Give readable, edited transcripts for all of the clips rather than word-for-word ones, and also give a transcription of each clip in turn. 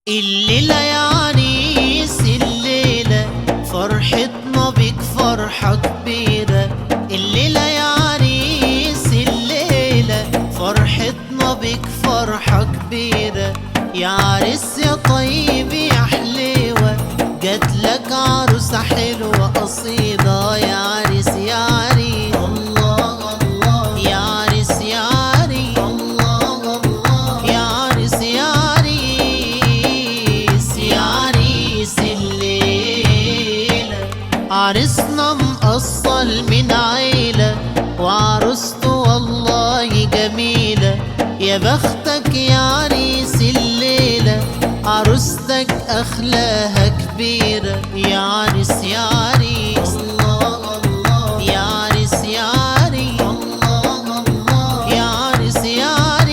الليلة يا عريس الليلة فرحتنا بيك فرحة كبيرة. الليلة يا عريس الليلة فرحتنا بيك فرحة كبيرة. يا عريس يا طيب يا حليوة جاتلك عروسة حلوة قصيدة. يا عريس يا عريس الله الله يا عريس يا عريس الله الله يا عريس يا عريس يا عريس الليلة. عريسنا مقصل من عيلة وعروسته والله جميلة. يا بختك يا عريس الليلة عروستك أخلاها كبيرة. يا عريس يا عريس الله الله يا عريس يا عريس الله الله يا عريس يا عريس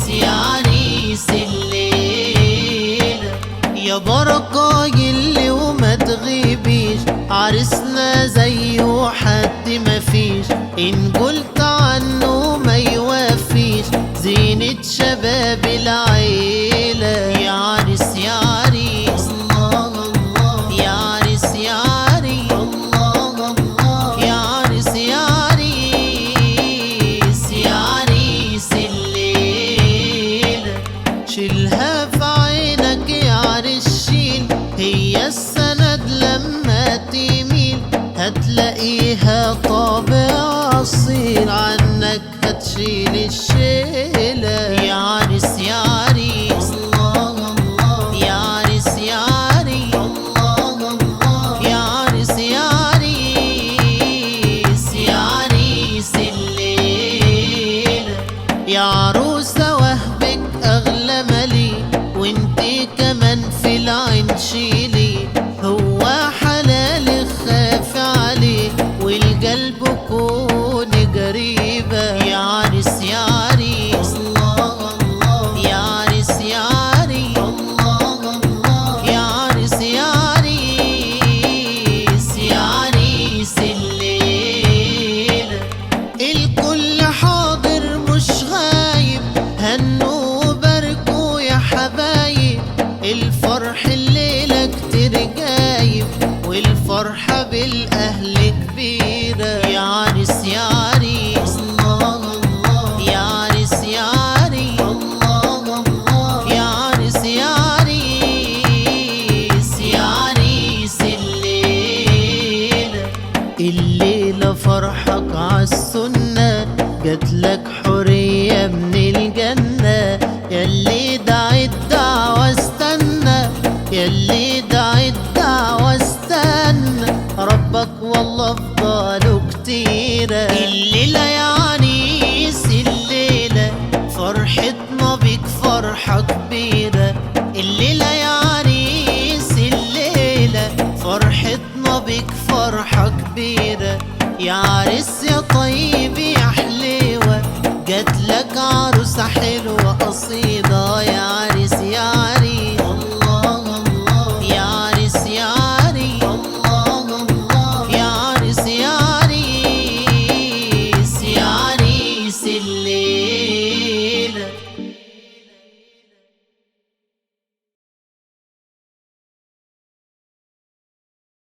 يا عريس الليلة. يا بركة يلي وما تغيبيش عريسنا زيه حد مفيش. إن قلت عنه ما يوفيش زينة شباب العيلة. يا عريس يا عريس الله الله يا عريس يا عريس الله الله يا عريس يا عريس يا عريس الليلة. شيلها في عينك يا عريس شيل هي السند لما تميل هتلاقيها طابع أصيل عنك هتشيل الشيلة. يا عريس يا عريس الله الله يا عريس يا عريس الله الله يا عريس يا عريس يا عريس الليلة. يا عروسة وهبك أغلى مالي وانتي كمان في العين شيلي. هو حلال خاف عليه والقلب كون قريبة. يا عريس يا عريس الله الله يا عريس يا عريس الله الله يا عريس يا عريس يا عريس الليلة. الكل حاضر مش غايب هنوا وباركوا يا حبايب. الفرح الليلة كتير جايب والفرحة بالأهل كبيرة. يا عريس يا عريس الله الله يا عريس يا عريس الله الله يا عريس يا عريس يا عريس الليلة. الليلة فرحك عالسنة جاتلك حرية من الجنة. ياللي دعي الدعوة استنى ياللي دعي الدعوة استنى ربك والله فضاله كتيرة. الليلة يا عريس الليلة فرحتنا بيك فرحة كبيرة. الليلة يا عريس الليلة فرحتنا بيك فرحة كبيرة. يا عريس يا طيب